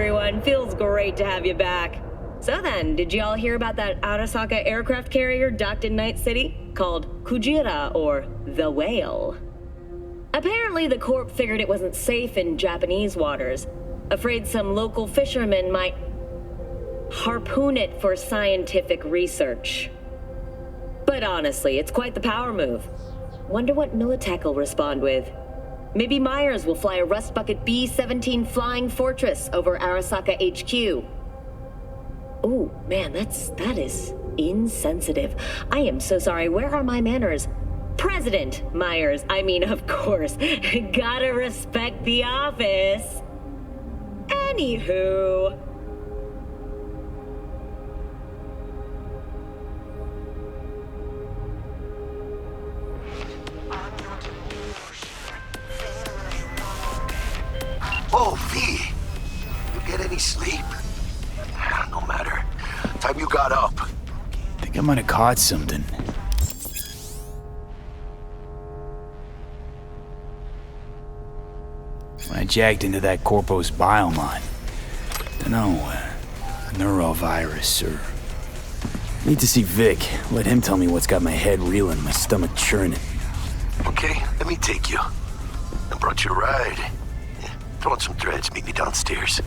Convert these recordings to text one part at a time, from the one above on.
everyone. Feels great to have you back. So then, did you all hear about that Arasaka aircraft carrier docked in Night City? Called Kujira, or the Whale. Apparently, the Corp figured it wasn't safe in Japanese waters. Afraid some local fishermen might harpoon it for scientific research. But honestly, it's quite the power move. Wonder what Militech will respond with. Maybe Myers will fly a Rust Bucket B-17 Flying Fortress over Arasaka HQ. Oh, man, that is insensitive. I am so sorry. Where are my manners? President Myers. I mean, of course. Gotta respect the office. Anywho. Oh, V! You get any sleep? No matter. Time you got up. Think I might have caught something. When I jacked into that Corpo's biomine. Dunno, neurovirus or... Need to see Vic. Let him tell me what's got my head reeling, my stomach churning. Okay, let me take you. I brought you a ride. Yeah, throw on some threads, meet me downstairs.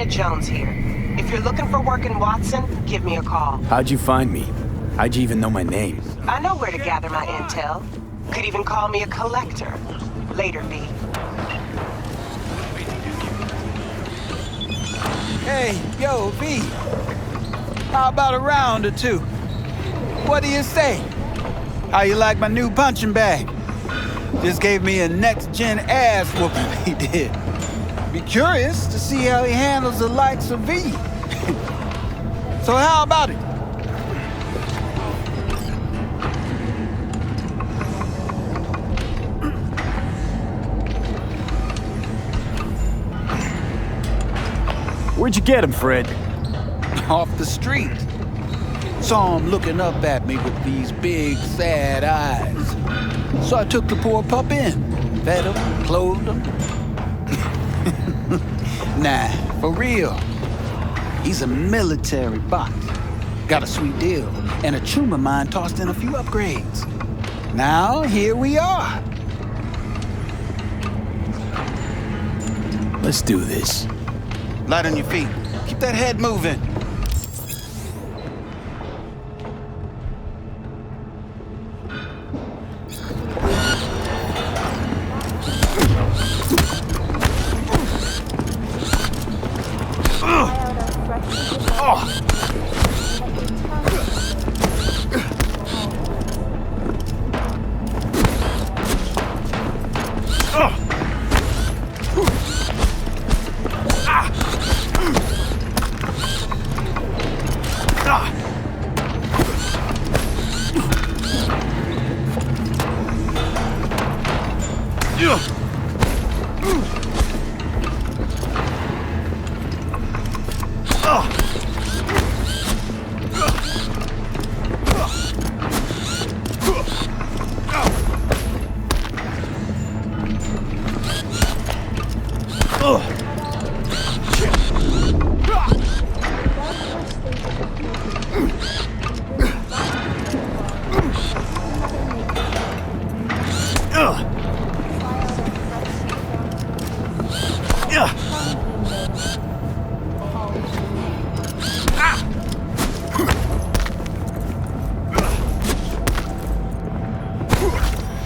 Jones here. If you're looking for work in Watson, give me a call. How'd you find me? How'd you even know my name? I know where to gather my intel. Could even call me a collector. Later, V. Hey, yo, V. How about a round or two? What do you say? How you like my new punching bag? Just gave me a next-gen ass whooping, he did. Be curious to see how he handles the likes of V. So how about it? Where'd you get him, Fred? Off the street. Saw him looking up at me with these big, sad eyes. So I took the poor pup in, fed him, clothed him. Nah, for real. He's a military bot. Got a sweet deal, and a chum of mine tossed in a few upgrades. Now, here we are. Let's do this. Light on your feet. Keep that head moving.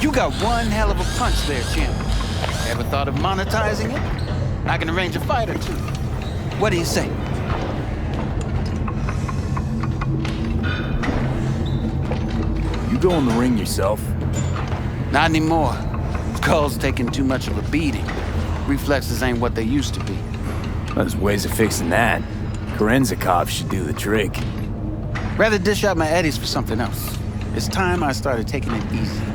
You got one hell of a punch there, champ. Ever thought of monetizing it? I can arrange a fight or two. What do you say? You go in the ring yourself? Not anymore. Skull's taking too much of a beating. Reflexes ain't what they used to be. There's ways of fixing that. Korenzikov should do the trick. Rather dish out my eddies for something else. It's time I started taking it easy.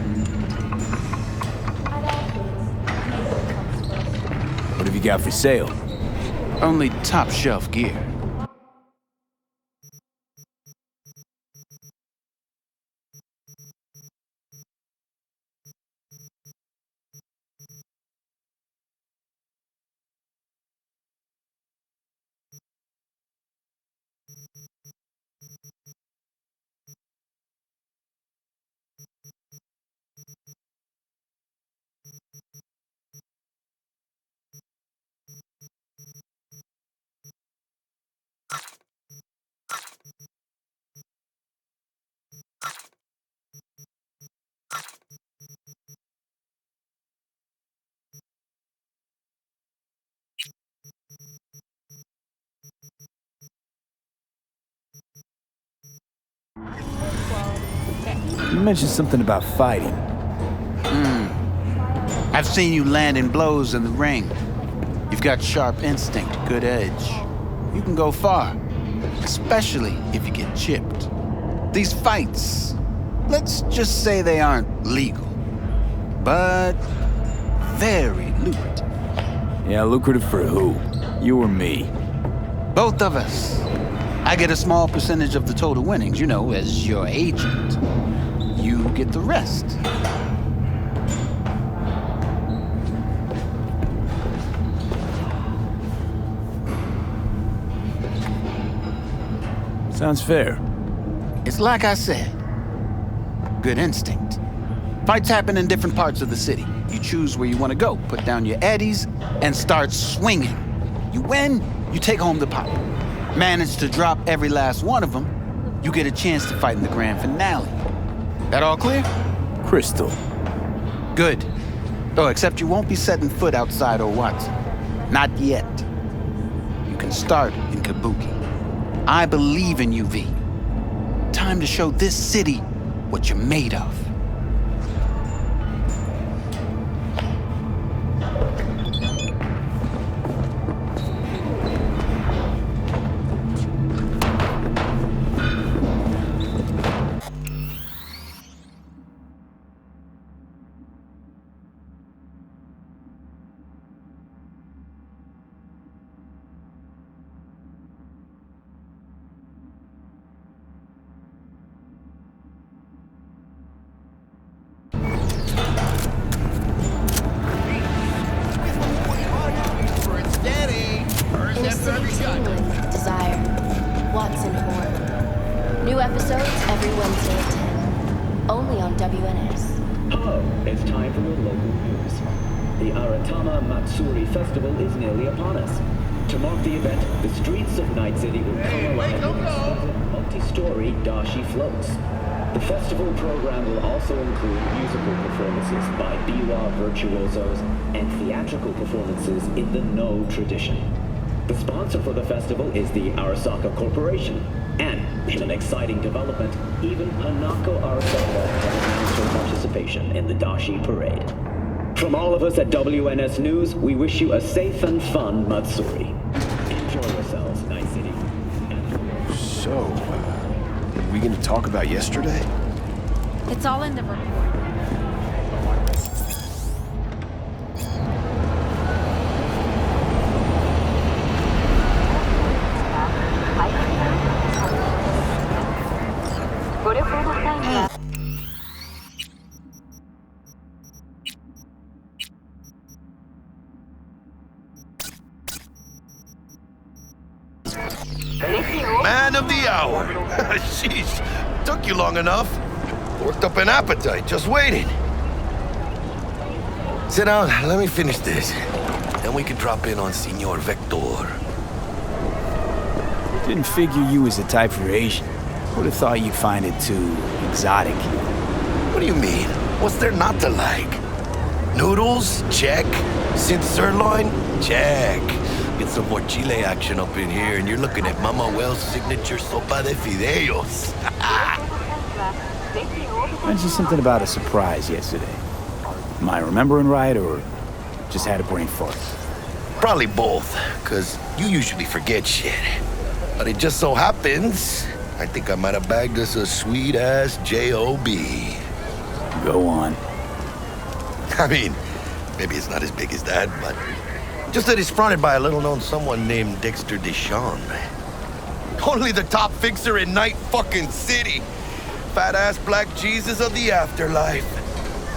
What have you got for sale? Only top shelf gear. You mentioned something about fighting. I've seen you landing blows in the ring. You've got sharp instinct, good edge. You can go far, especially if you get chipped. These fights, let's just say they aren't legal, but very lucrative. Yeah, lucrative for who? You or me? Both of us. I get a small percentage of the total winnings, you know, as your agent. You get the rest. Sounds fair. It's like I said, good instinct. Fights happen in different parts of the city. You choose where you want to go, put down your eddies, and start swinging. You win, you take home the pop. Manage to drop every last one of them, you get a chance to fight in the grand finale. That all clear? Crystal. Good. Oh, except you won't be setting foot outside Owatsu. Not yet. You can start in Kabuki. I believe in you, V. Time to show this city what you're made of. only on WNS. Hello, it's time for your local news. The Aratama Matsuri Festival is nearly upon us. To mark the event, the streets of Night City will come alive with exquisite multi-story dashi floats. The festival program will also include musical performances by biwa virtuosos and theatrical performances in the No tradition. The sponsor for the festival is the Arasaka Corporation, and in an exciting development, even Hanako Arasaka has announced her participation in the Dashi Parade. From all of us at WNS News, we wish you a safe and fun Matsuri. Enjoy yourselves, Night City. So, are we gonna talk about yesterday? It's all in the report. Man of the hour. Sheesh, took you long enough. Worked up an appetite, just waiting. Sit down, let me finish this. Then we can drop in on Senor Vector. Didn't figure you was the type for Asian. Would have thought you'd find it too exotic. What do you mean? What's there not to like? Noodles? Check. Synth sirloin? Check. Get some more Chile action up in here, and you're looking at Mama Wells' signature sopa de fideos. Mentioned something about a surprise yesterday. Am I remembering right, or just had a brain fart? Probably both, because you usually forget shit. But it just so happens, I think I might have bagged us a sweet-ass J.O.B. Go on. I mean, maybe it's not as big as that, but just that it's fronted by a little-known someone named Dexter Deshawn. Only the top fixer in Night fucking City. Fat-ass black Jesus of the afterlife.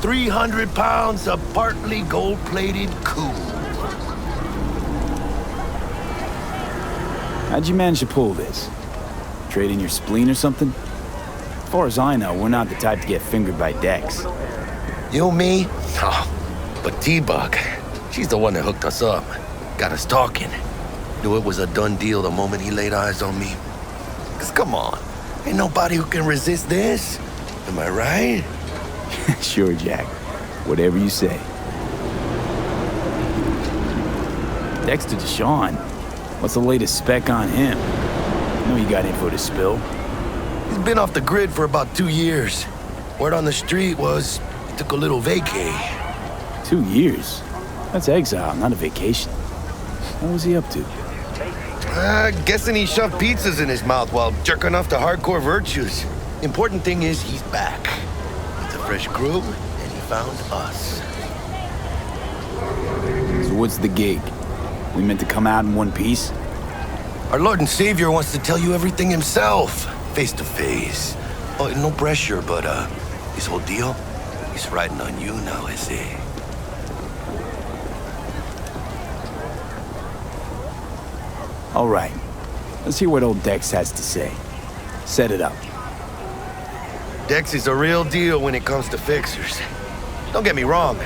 300 pounds of partly gold-plated cool. How'd you manage to pull this? Trade in your spleen or something? As far as I know, we're not the type to get fingered by Dex. You, me? Oh, but T-Bug, she's the one that hooked us up. Got us talking. Knew it was a done deal the moment he laid eyes on me. 'Cause come on, ain't nobody who can resist this. Am I right? Sure, Jack. Whatever you say. Dexter Deshawn? What's the latest spec on him? I know you got info to spill. He's been off the grid for about 2 years. Word on the street was he took a little vacay. 2 years? That's exile, not a vacation. What was he up to? Guessing he shoved pizzas in his mouth while jerking off to hardcore virtues. Important thing is he's back. It's a fresh crew, and he found us. So what's the gig? We meant to come out in one piece? Our Lord and Savior wants to tell you everything himself, face to face. Oh, no pressure, but this whole deal, he's riding on you now, is he? All right. Let's hear what old Dex has to say. Set it up. Dex is a real deal when it comes to fixers. Don't get me wrong.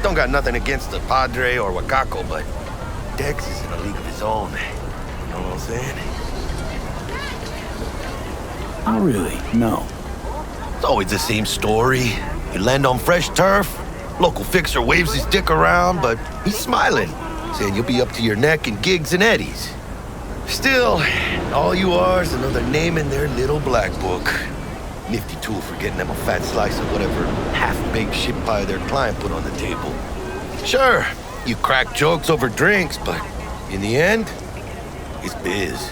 Don't got nothing against the Padre or Wakako, but Dex is in a league of his own. You know what I'm saying? Not really, no. It's always the same story. You land on fresh turf, local fixer waves his dick around, but he's smiling, saying you'll be up to your neck in gigs and eddies. Still, all you are is another name in their little black book. Nifty tool for getting them a fat slice of whatever half-baked shit pie their client put on the table. Sure, you crack jokes over drinks, but in the end, it's biz.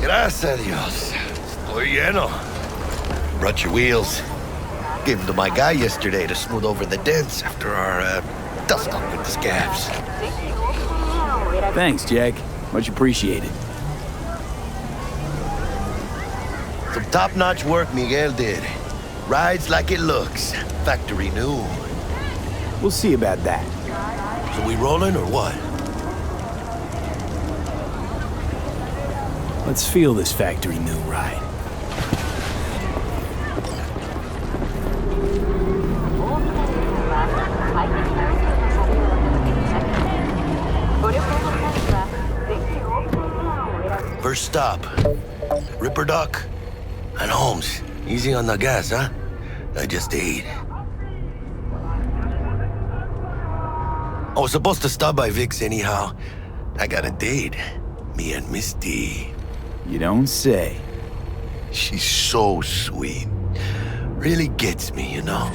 Gracias a Dios. Estoy lleno. Brought your wheels. Gave them to my guy yesterday to smooth over the dents after our dust-up with the scabs. Thanks, Jack. Much appreciated. Some top-notch work Miguel did. Rides like it looks. Factory new. We'll see about that. So we rolling or what? Let's feel this factory new ride. top. Ripper Duck. And Holmes, easy on the gas, huh? I just ate. I was supposed to stop by Vic's anyhow. I got a date. Me and Misty. You don't say. She's so sweet. Really gets me, you know?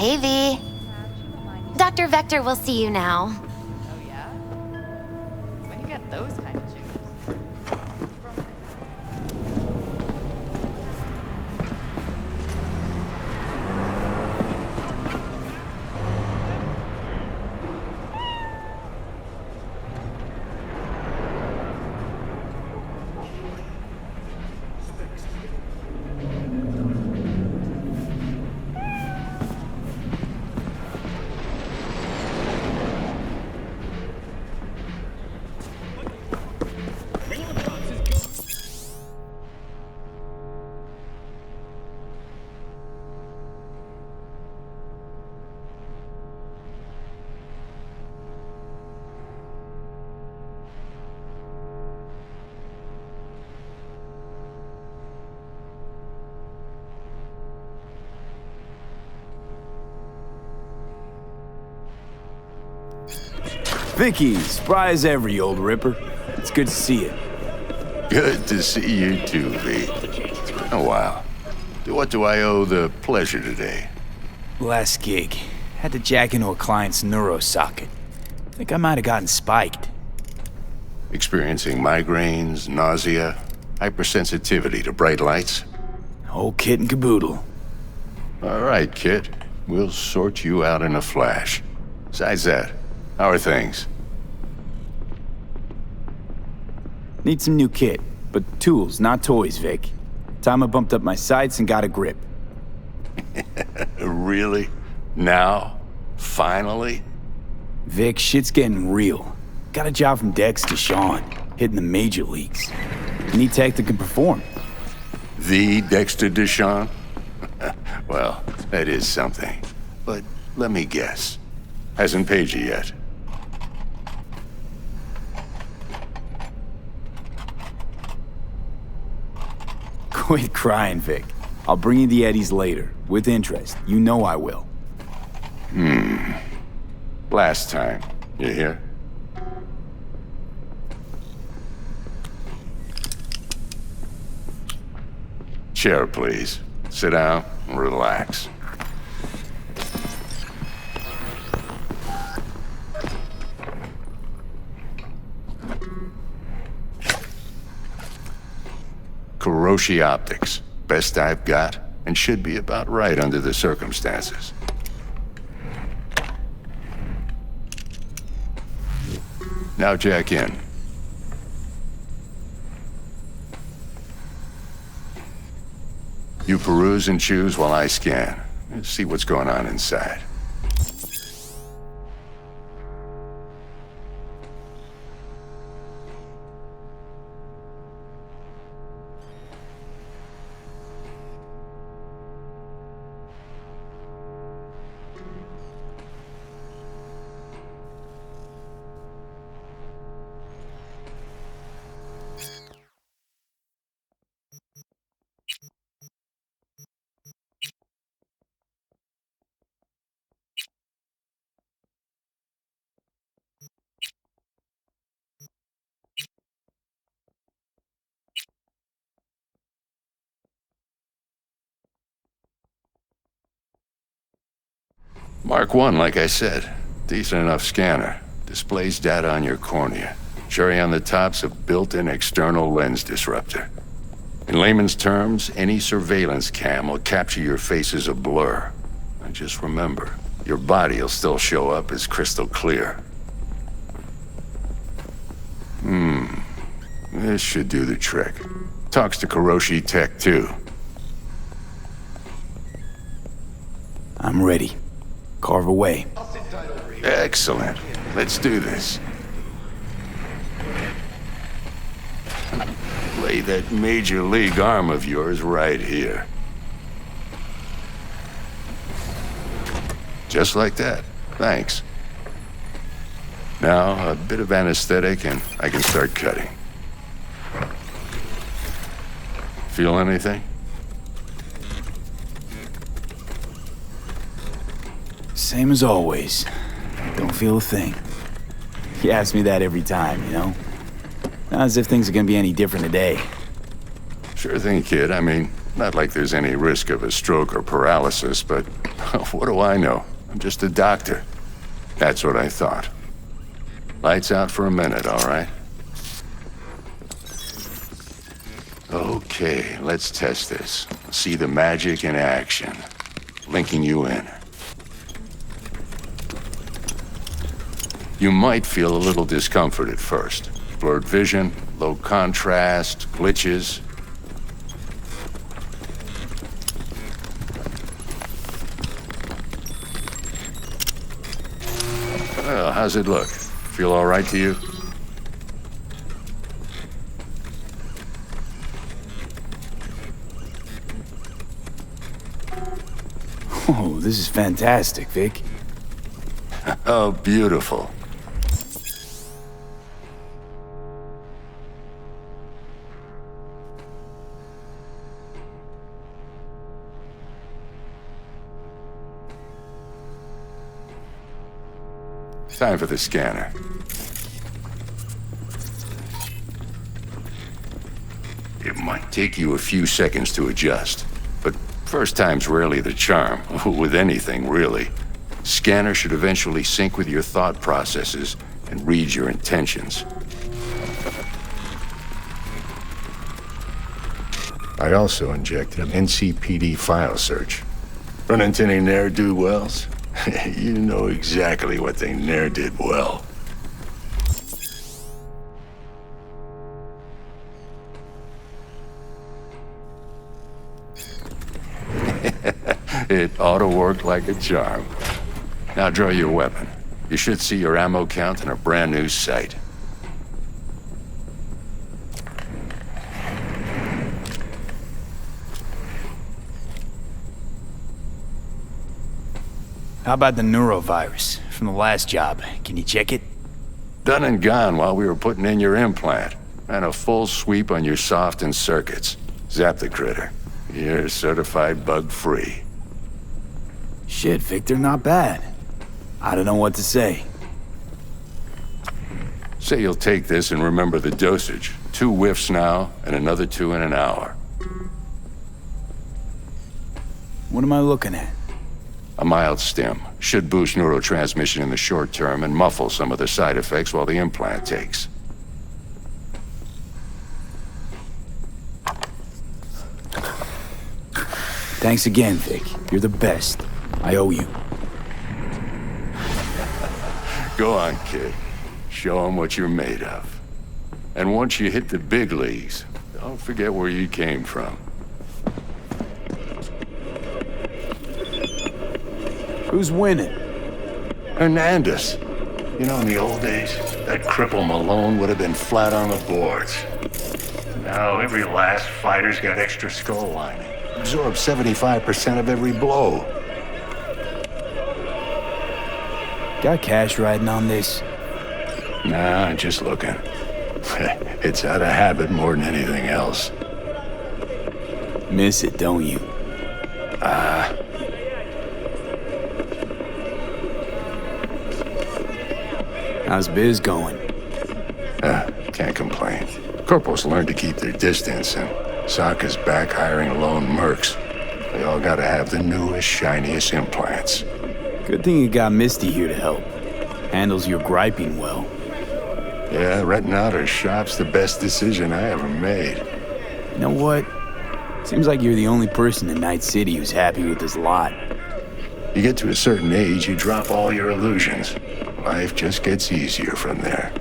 Hey, V. Dr. Vector will see you now. Oh, yeah? When you get those kind of shoes? Vicky, spry as ever, you old ripper. It's good to see you. Good to see you too, V. It's been a while. To what do I owe the pleasure today? Last gig. Had to jack into a client's neuro socket. Think I might have gotten spiked. Experiencing migraines, nausea, hypersensitivity to bright lights? Whole kit and caboodle. All right, kid. We'll sort you out in a flash. Besides that, how are things? Need some new kit, but tools, not toys, Vic. Time I bumped up my sights and got a grip. Really? Now? Finally? Vic, shit's getting real. Got a job from Dex to Sean, hitting the major leagues. Need tech that can perform. The Dexter Deshawn? Well, that is something. But let me guess. Hasn't paid you yet. Quit crying, Vic. I'll bring you the eddies later, with interest. You know I will. Last time. You hear? Chair, please. Sit down and relax. Kuroshi Optics. Best I've got, and should be about right under the circumstances. Now jack in. You peruse and choose while I scan. See what's going on inside. Mark 1, like I said. Decent enough scanner. Displays data on your cornea. Cherry on the top's a built-in external lens disruptor. In layman's terms, any surveillance cam will capture your face as a blur. And just remember, your body will still show up as crystal clear. This should do the trick. Talks to Kuroshi Tech, too. I'm ready. Carve away. Excellent. Let's do this. Lay that major league arm of yours right here. Just like that. Thanks. Now, a bit of anesthetic and I can start cutting. Feel anything? Same as always. Don't feel a thing. You ask me that every time, you know? Not as if things are gonna be any different today. Sure thing, kid. I mean, not like there's any risk of a stroke or paralysis, but what do I know? I'm just a doctor. That's what I thought. Lights out for a minute, all right? Okay, let's test this. See the magic in action. Linking you in. You might feel a little discomfort at first. Blurred vision, low contrast, glitches. Well, how's it look? Feel all right to you? Oh, this is fantastic, Vic. Oh, beautiful. Time for the scanner. It might take you a few seconds to adjust, but first time's rarely the charm, with anything, really. Scanner should eventually sync with your thought processes and read your intentions. I also injected an NCPD file search. Run into any ne'er-do-wells? You know exactly what they ne'er did well. It ought to work like a charm. Now draw your weapon. You should see your ammo count in a brand new sight. How about the neurovirus from the last job? Can you check it? Done and gone while we were putting in your implant. And a full sweep on your soft and circuits. Zap the critter. You're certified bug-free. Shit, Victor, not bad. I don't know what to say. Say you'll take this and remember the dosage. 2 whiffs now, and another 2 in an hour. What am I looking at? A mild stim. Should boost neurotransmission in the short term and muffle some of the side effects while the implant takes. Thanks again, Vic. You're the best. I owe you. Go on, kid. Show them what you're made of. And once you hit the big leagues, don't forget where you came from. Who's winning? Hernandez. You know, in the old days, that cripple Malone would have been flat on the boards. Now every last fighter's got extra skull lining. Absorbs 75% of every blow. Got cash riding on this? Nah, just looking. It's out of habit more than anything else. Miss it, don't you? How's biz going? Can't complain. Corporals learn to keep their distance, and Sokka's back hiring lone mercs. They all gotta have the newest, shiniest implants. Good thing you got Misty here to help. Handles your griping well. Yeah, renting out her shop's the best decision I ever made. You know what? Seems like you're the only person in Night City who's happy with this lot. You get to a certain age, you drop all your illusions. Life just gets easier from there.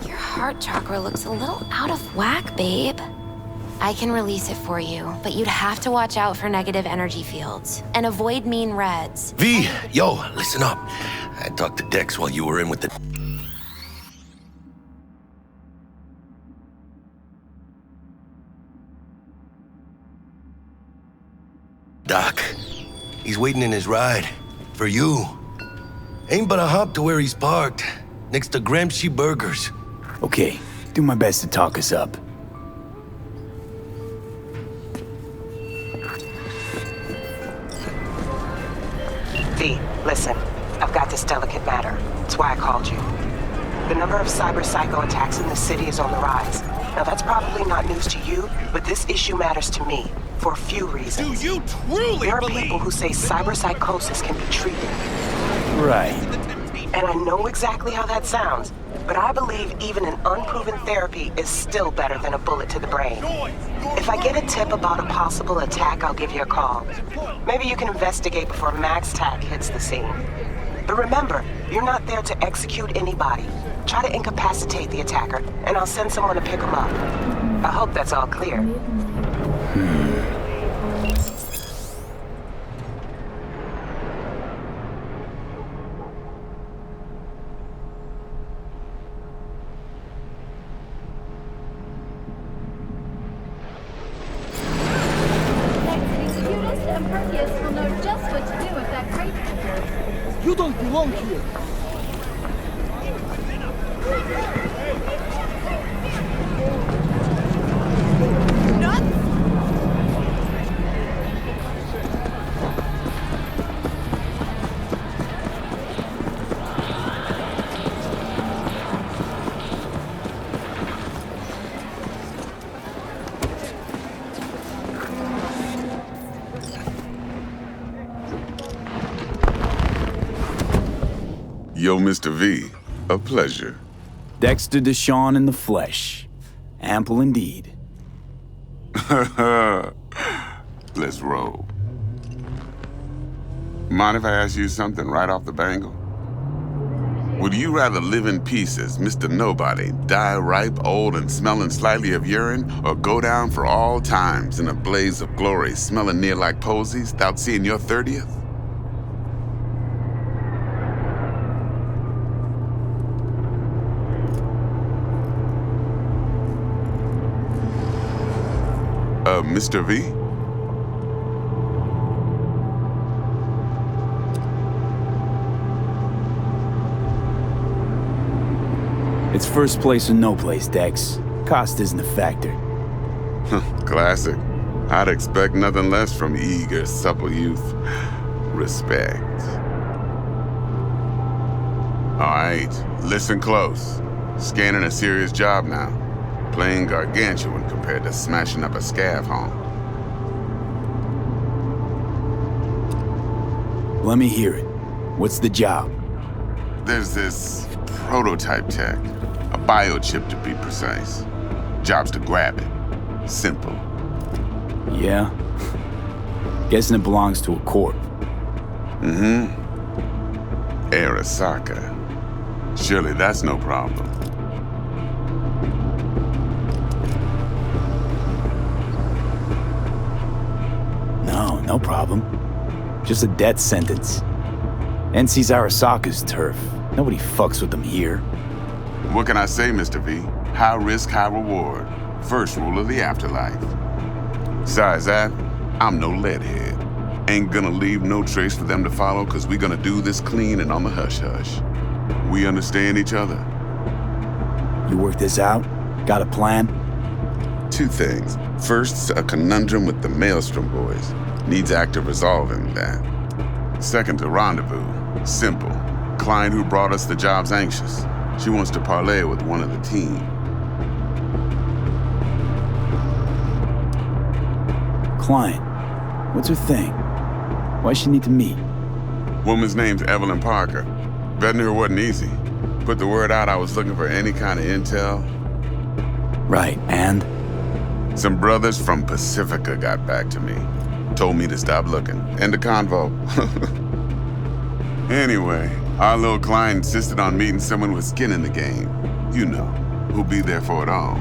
Your heart chakra looks a little out of whack, babe. I can release it for you, but you'd have to watch out for negative energy fields and avoid mean reds. V, yo, listen up. I talked to Dex while you were in with the... Doc. He's waiting in his ride. For you. Ain't but a hop to where he's parked. Next to Gramsci Burgers. Okay, do my best to talk us up. V, listen. I've got this delicate matter. That's why I called you. The number of cyber psycho attacks in the city is on the rise. Now, that's probably not news to you, but this issue matters to me for a few reasons. Do you truly There are people who say cyber psychosis can be treated. Right. And I know exactly how that sounds, but I believe even an unproven therapy is still better than a bullet to the brain. If I get a tip about a possible attack, I'll give you a call. Maybe you can investigate before Max Tack hits the scene. But remember, you're not there to execute anybody. Try to incapacitate the attacker, and I'll send someone to pick him up. I hope that's all clear. You don't belong here. Yo, Mr. V, a pleasure. Dexter Deshawn in the flesh. Ample indeed. Let's roll. Mind if I ask you something right off the bangle? Would you rather live in peace as Mr. Nobody, die ripe, old, and smelling slightly of urine, or go down for all times in a blaze of glory, smelling near like posies, without seeing your 30th? Mr. V? It's first place or no place, Dex. Cost isn't a factor. Classic. I'd expect nothing less from eager, supple youth. Respect. All right, listen close. Scanning a serious job now. Playing gargantuan compared to smashing up a scav home. Let me hear it. What's the job? There's this prototype tech. A biochip to be precise. Job's to grab it. Simple. Yeah? Guessing it belongs to a corp. Mm-hmm. Arasaka. Surely that's no problem. No problem. Just a death sentence. NC's Arasaka's turf. Nobody fucks with them here. What can I say, Mr. V? High risk, high reward. First rule of the afterlife. Besides that, I'm no leadhead. Ain't gonna leave no trace for them to follow, cause we gonna do this clean and on the hush-hush. We understand each other? You work this out? Got a plan? Two things. First, a conundrum with the Maelstrom boys. Needs active resolving that. Second, a rendezvous. Simple. Client who brought us the job's anxious. She wants to parlay with one of the team. Client. What's her thing? Why she need to meet? Woman's name's Evelyn Parker. Betting her wasn't easy. Put the word out I was looking for any kind of intel. Right, and? Some brothers from Pacifica got back to me. Told me to stop looking. End of convo. Anyway, our little client insisted on meeting someone with skin in the game. You know, who'll be there for it all.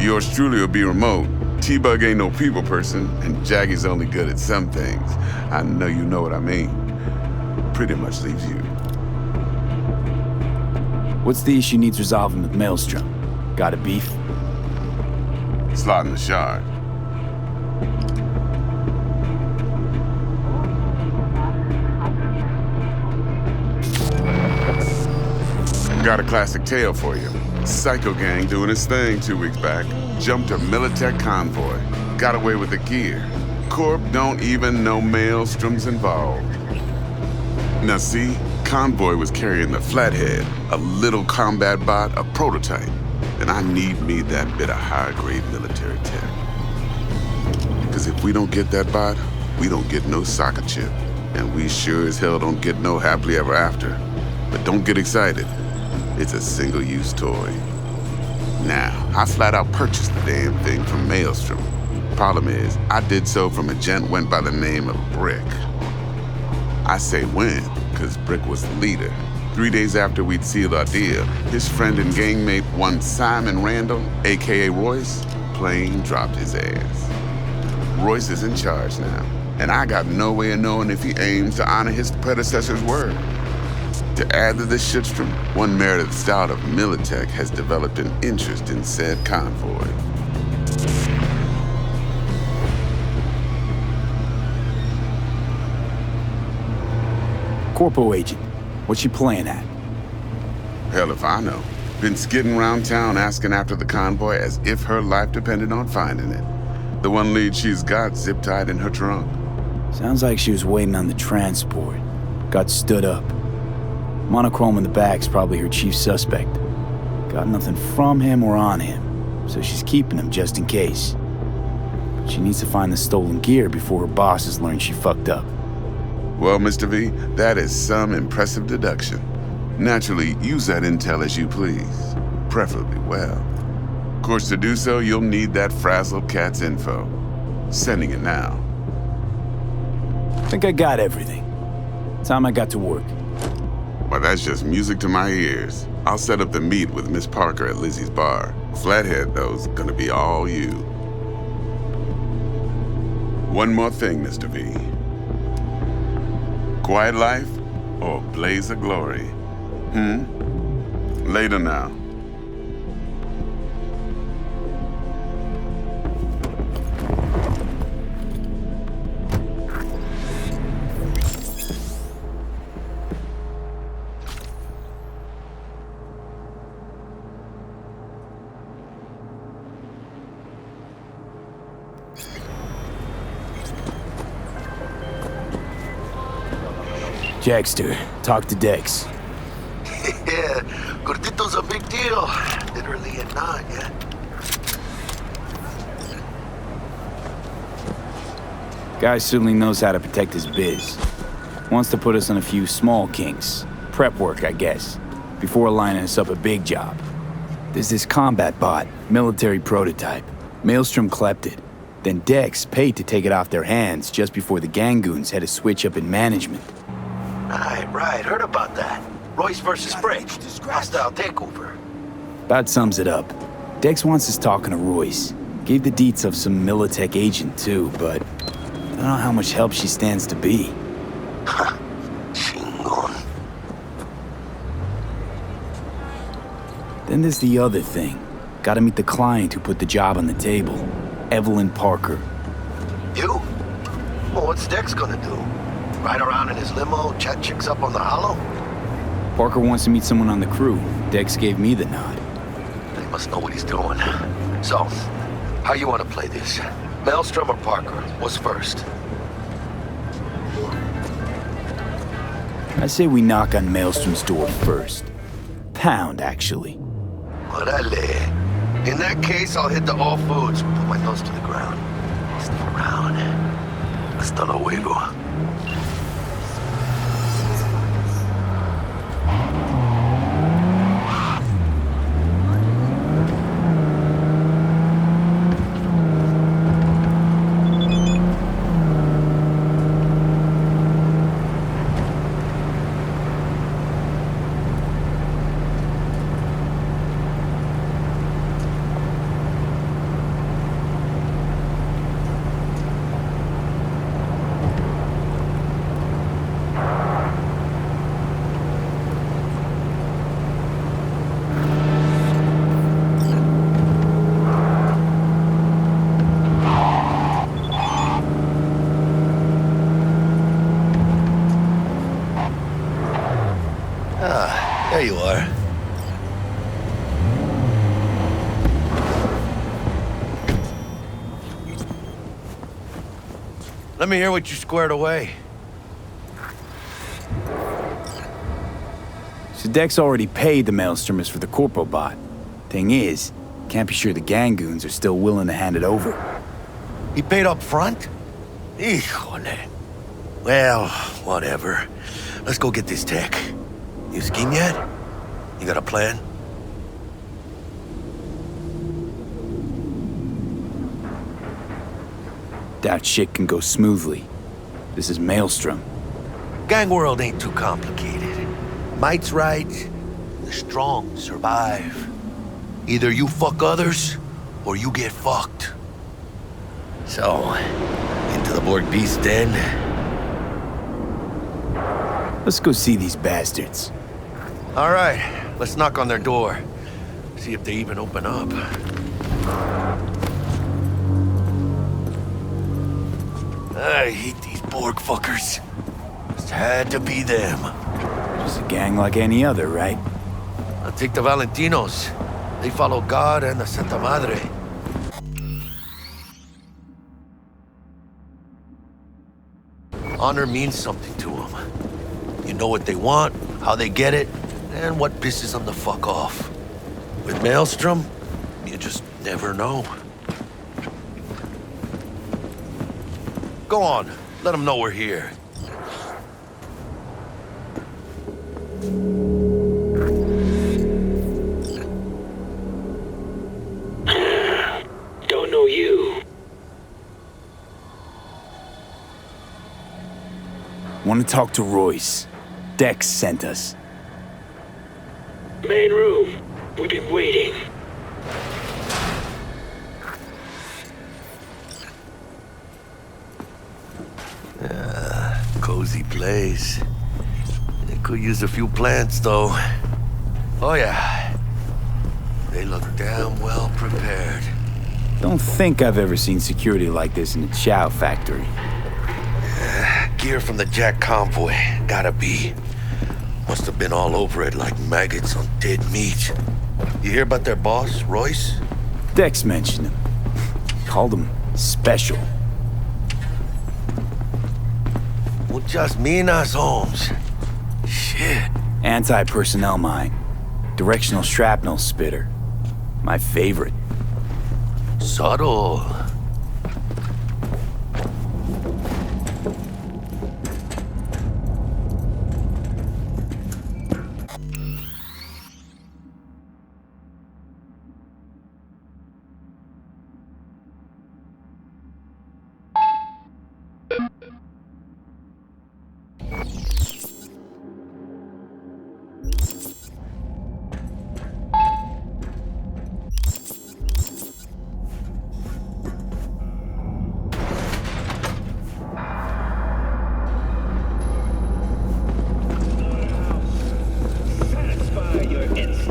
Yours truly will be remote. T-Bug ain't no people person, and Jaggy's only good at some things. I know you know what I mean. Pretty much leaves you. What's the issue needs resolving with Maelstrom? Got a beef? Slotting the shard. Got a classic tale for you. Psycho gang doing his thing 2 weeks back. Jumped a Militech convoy. Got away with the gear. Corp don't even know Maelstrom's involved. Now see, convoy was carrying the Flathead, a little combat bot, a prototype. And I need me that bit of high-grade military tech. Because if we don't get that bot, we don't get no soccer chip. And we sure as hell don't get no happily ever after. But don't get excited. It's a single-use toy. Now, I flat out purchased the damn thing from Maelstrom. Problem is, I did so from a gent went by the name of Brick. I say when, because Brick was the leader. 3 days after we'd sealed our deal, his friend and gangmate, one Simon Randall, aka Royce, plain dropped his ass. Royce is in charge now, and I got no way of knowing if he aims to honor his predecessor's word. To add to this shitstorm, one Meredith Stout of Militech has developed an interest in said convoy. Corpo agent. What's she playing at? Hell if I know. Been skidding around town asking after the convoy as if her life depended on finding it. The one lead she's got zip-tied in her trunk. Sounds like she was waiting on the transport. Got stood up. Monochrome in the back's probably her chief suspect. Got nothing from him or on him, so she's keeping him just in case. But she needs to find the stolen gear before her bosses learn she fucked up. Well, Mr. V, that is some impressive deduction. Naturally, use that intel as you please. Preferably well. Of course, to do so, you'll need that frazzled cat's info. Sending it now. Think I got everything. Time I got to work. Well, that's just music to my ears. I'll set up the meet with Miss Parker at Lizzie's bar. Flathead, though's gonna be all you. One more thing, Mr. V. Quiet life or blaze of glory? Later now. Jackster, talk to Dex. Yeah, Gordito's a big deal. Literally a nod, yeah. Guy certainly knows how to protect his biz. Wants to put us on a few small kinks. Prep work, I guess. Before lining us up a big job. There's this combat bot, military prototype. Maelstrom clept it. Then Dex paid to take it off their hands just before the Gangoons had a switch up in management. Right. Heard about that. Royce versus Spray. Hostile takeover. About sums it up. Dex wants us talking to Royce. Gave the deets of some Militech agent too, but don't know how much help she stands to be. Chingon. Then there's the other thing. Gotta meet the client who put the job on the table. Evelyn Parker. You? Well, what's Dex gonna do? Ride around in his limo, chat chicks up on the hollow? Parker wants to meet someone on the crew. Dex gave me the nod. He must know what he's doing. So, how you want to play this? Maelstrom or Parker? What's first? I say we knock on Maelstrom's door first. Pound, actually. Orale. In that case, I'll hit the all foods, put my nose to the ground. Sniff around. Hasta luego. There you are. Let me hear what you squared away. So Dex already paid the Maelstromers for the Corpo bot. Thing is, can't be sure the Gangoons are still willing to hand it over. He paid up front? Híjole. Well, whatever. Let's go get this tech. You scheme yet? You got a plan? Doubt shit can go smoothly. This is Maelstrom. Gang world ain't too complicated. Might's right, the strong survive. Either you fuck others, or you get fucked. So, into the Borg Beast Den? Let's go see these bastards. All right, let's knock on their door. See if they even open up. I hate these Borg fuckers. Just had to be them. Just a gang like any other, right? I'll take the Valentinos. They follow God and the Santa Madre. Honor means something to them. You know what they want, how they get it, and what pisses them the fuck off. With Maelstrom, you just never know. Go on, let them know we're here. Don't know you. Want to talk to Royce. Dex sent us. Main room. We've been waiting. Cozy place. It could use a few plants, though. Oh yeah. They look damn well prepared. Don't think I've ever seen security like this in a chow factory. Gear from the Jack convoy. Gotta be. Must have been all over it like maggots on dead meat. You hear about their boss, Royce? Dex mentioned him. Called him special. Muchas minas, Holmes. Shit. Anti-personnel mine. Directional shrapnel spitter. My favorite. Subtle.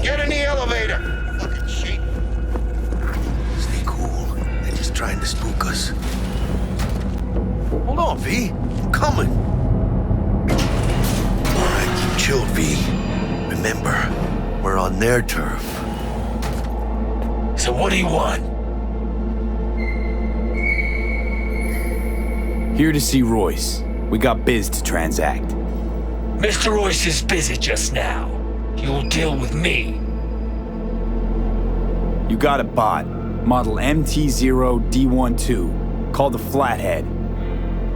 Get in the elevator! Fucking sheep. Stay cool. They're just trying to spook us. Hold on, V. I'm coming. All right, keep chilled, V. Remember, we're on their turf. So what do you want? Here to see Royce. We got biz to transact. Mr. Royce is busy just now. You'll deal with me. You got a bot. Model MT0D12. Called the Flathead.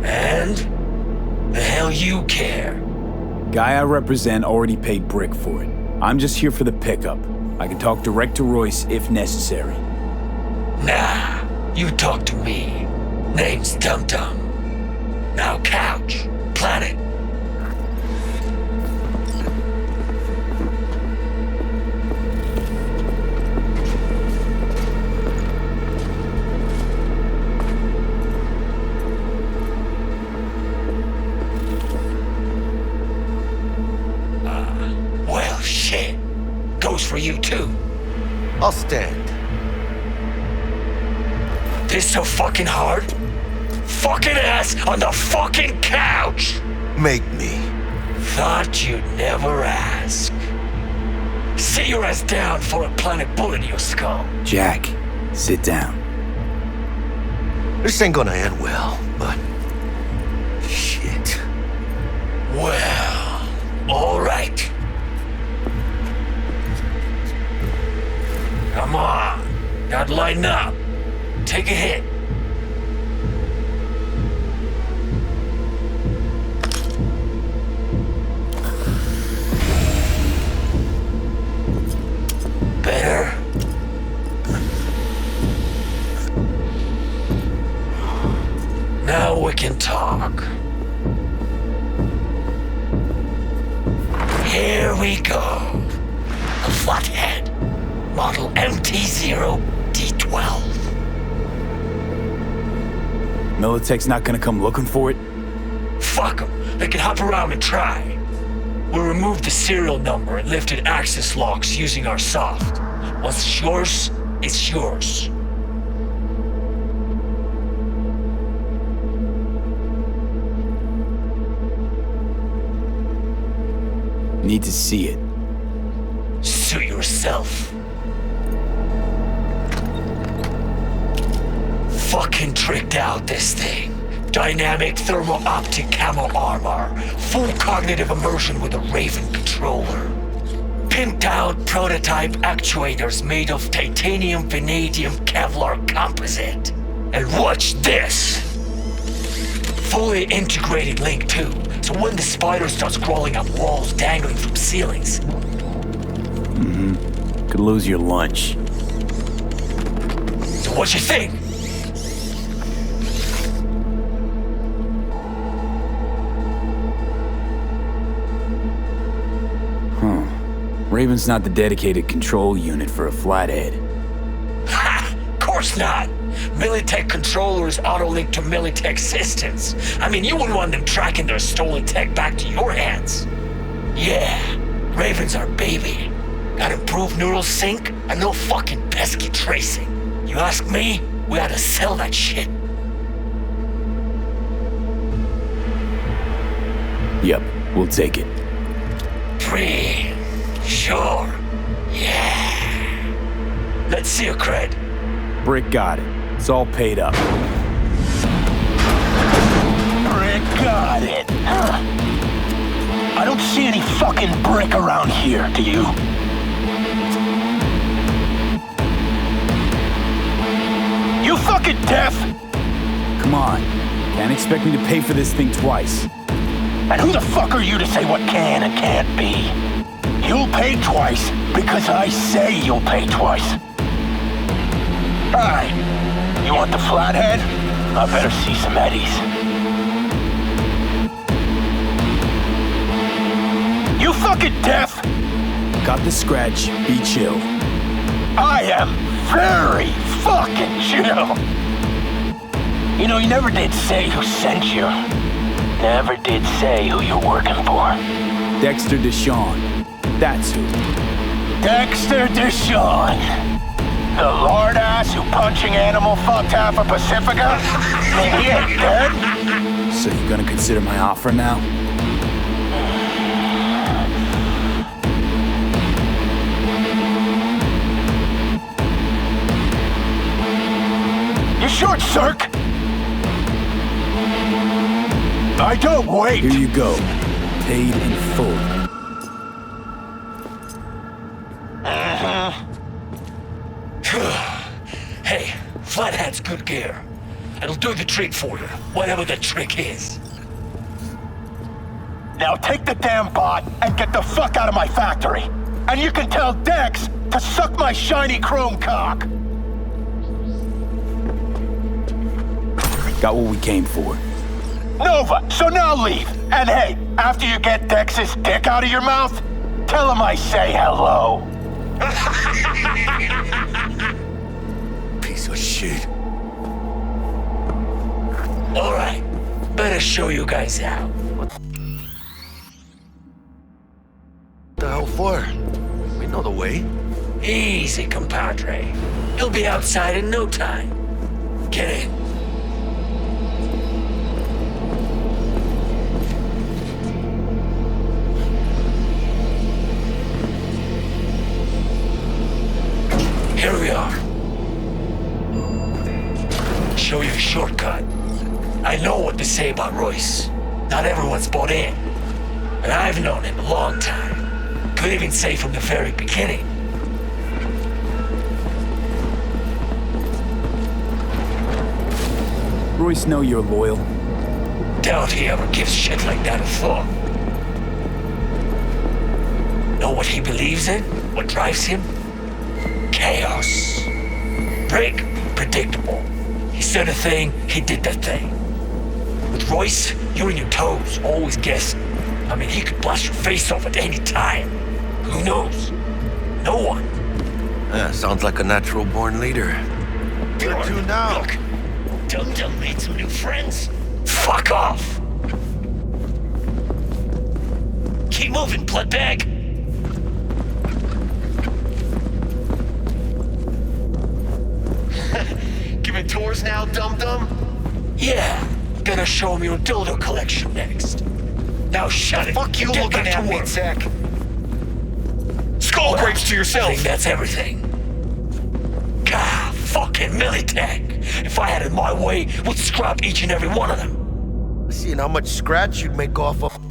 And? The hell you care? Guy I represent already paid Brick for it. I'm just here for the pickup. I can talk direct to Royce if necessary. Nah, you talk to me. Name's Dum Dum. Now couch, planet. Well, shit. Goes for you too. I'll stand. This so fucking hard? Fucking ass on the fucking couch! Make me. Thought you'd never ask. Sit your ass down for a planet bullet in your skull. Jack, sit down. This ain't gonna end well, but... shit. Well, alright. Come on. Gotta lighten up. Take a hit. Better. Now we can talk. Here we go. A Flathead. Model MT0D12. Militech's not gonna come looking for it? Fuck them. They can hop around and try. We'll remove the serial number and lifted access locks using our soft. Once it's yours, it's yours. Need to see it. Suit yourself. Fucking tricked out this thing. Dynamic thermo-optic camo armor. Full cognitive immersion with a Raven controller. Pimped out prototype actuators made of titanium, vanadium, Kevlar composite. And watch this! Fully integrated link too, so when the spider starts crawling up walls dangling from ceilings. Could lose your lunch. So what you think? Raven's not the dedicated control unit for a Flathead. Ha! Course not! Militech controllers auto-link to Militech systems. I mean, you wouldn't want them tracking their stolen tech back to your hands. Yeah, Raven's our baby. Got improved neural sync and no fucking pesky tracing. You ask me, we ought to sell that shit. Yep, we'll take it. Free. Sure. Yeah. Let's see your cred. Brick got it. It's all paid up. Brick got it. I I don't see any fucking brick around here, do you? You fucking deaf? Come on. Can't expect me to pay for this thing twice. And who the fuck are you to say what can and can't be? You'll pay twice because I say you'll pay twice. Alright, you want the flathead? I better see some eddies. You fucking deaf? Got the scratch, be chill. I am very fucking chill. You know, you never did say who sent you. Never did say who you're working for. Dexter Deshawn. That's who. Dexter Deshawn. The lord ass who punching animal fucked half of Pacifica? He ain't dead. So you gonna consider my offer now? You short, Cirque? I don't wait. Here you go. Paid in full. Hey, Flathead's good gear. It'll do the trick for you, whatever the trick is. Now take the damn bot and get the fuck out of my factory. And you can tell Dex to suck my shiny chrome cock. Got what we came for. Nova, so now leave. And hey, after you get Dex's dick out of your mouth, tell him I say hello. Piece of shit. Alright, better show you guys out. What the hell for? We know the way. Easy, compadre. He'll be outside in no time. Get in. Here we are. Show you a shortcut. I know what to say about Royce. Not everyone's bought in. But I've known him a long time. Could even say from the very beginning. Royce know you're loyal. Doubt he ever gives shit like that a thought. Know what he believes in? What drives him? Chaos. Break, predictable. He said a thing, he did that thing. With Royce, you're in your toes, always guessing. I mean, he could blast your face off at any time. Who knows? No one. Yeah, sounds like a natural-born leader. Where to now? Look, Dum-Dum made some new friends. Fuck off! Keep moving, bloodbag. Giving tours now, Dum-Dum? Yeah, gonna show him your dildo collection next. Now shut it. Fuck you Get looking back at to me, work. Zach. Skull grapes to I yourself. think that's everything. God, fucking Militech. If I had it my way, we'd scrap each and every one of them. Seeing how much scratch you'd make off of... them.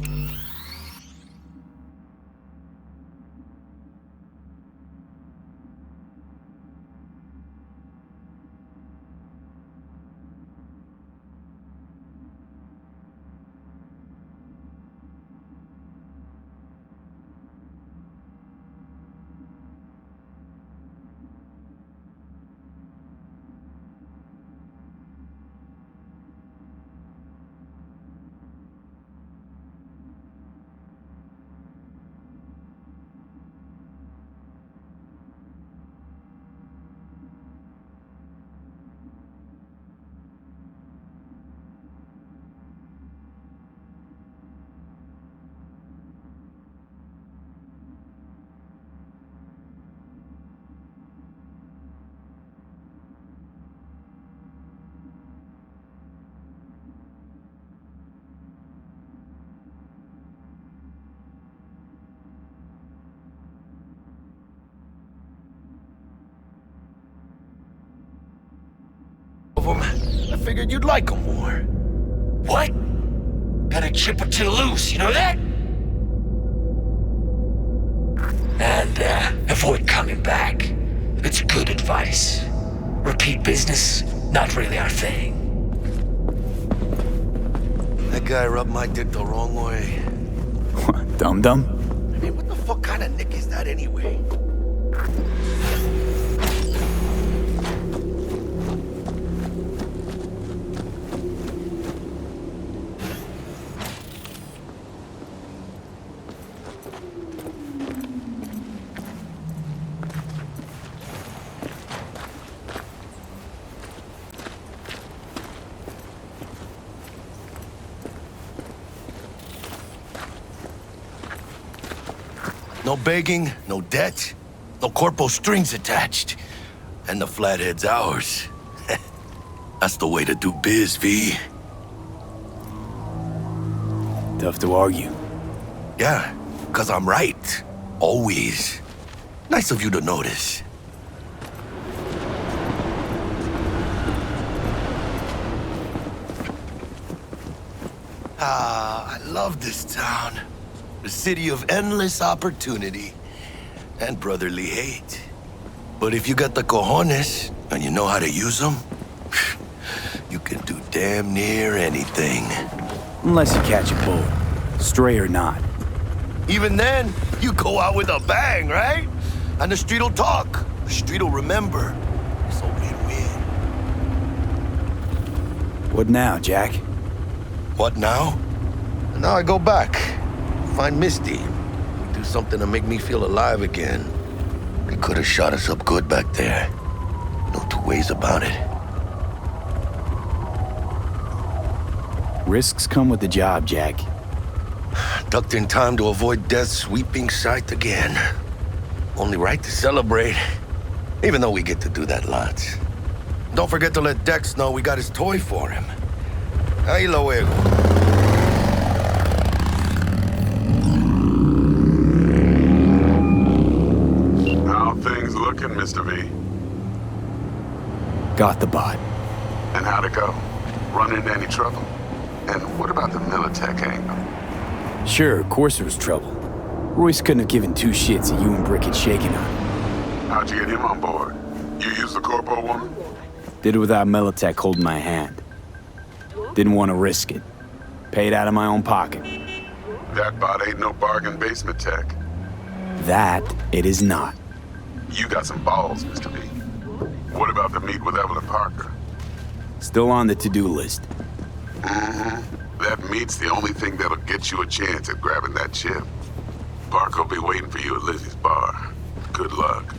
I figured you'd like them more. What? Got a chip or two loose, you know that? And avoid coming back. It's good advice. Repeat business, not really our thing. That guy rubbed my dick the wrong way. What, dum-dum? I mean, what the fuck kind of nick is that anyway? No begging, no debt, no corpo strings attached. And the flathead's ours. That's the way to do biz, V. Tough to argue. Yeah, 'cause I'm right. Always. Nice of you to notice. Ah, I love this town. The city of endless opportunity and brotherly hate. But if you got the cojones and you know how to use them, you can do damn near anything. Unless you catch a bullet, stray or not. Even then, you go out with a bang, right? And the street'll talk. The street'll remember. So win-win. What now, Jack? What now? Now I go back. Find Misty. Do something to make me feel alive again. They could have shot us up good back there. No two ways about it. Risks come with the job, Jack. Ducked in time to avoid death's sweeping sight again. Only right to celebrate. Even though we get to do that lots. Don't forget to let Dex know we got his toy for him. Ahí luego. How things looking, Mr. V? Got the bot. And how'd it go? Run into any trouble? And what about the Militech angle? Sure, of course there was trouble. Royce couldn't have given two shits that you and Brick had shaken on. How'd you get him on board? You used the corpo woman? Did it without Militech holding my hand. Didn't want to risk it. Paid out of my own pocket. That bot ain't no bargain basement tech. That it is not. You got some balls, Mr. V. What about the meet with Evelyn Parker? Still on the to-do list. That meet's the only thing that'll get you a chance at grabbing that chip. Parker'll be waiting for you at Lizzie's bar. Good luck.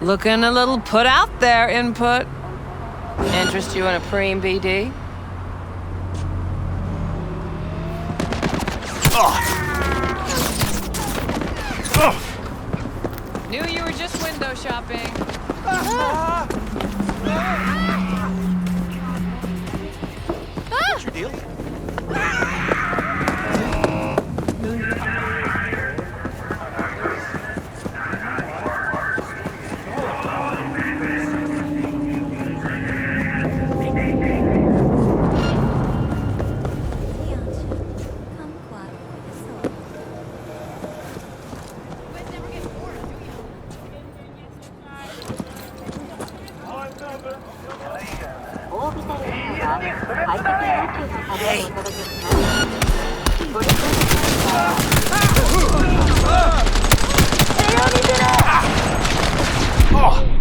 Looking a little put out there, Input. Interest you in a preem BD? Knew you were just window shopping. What's your deal? Oh!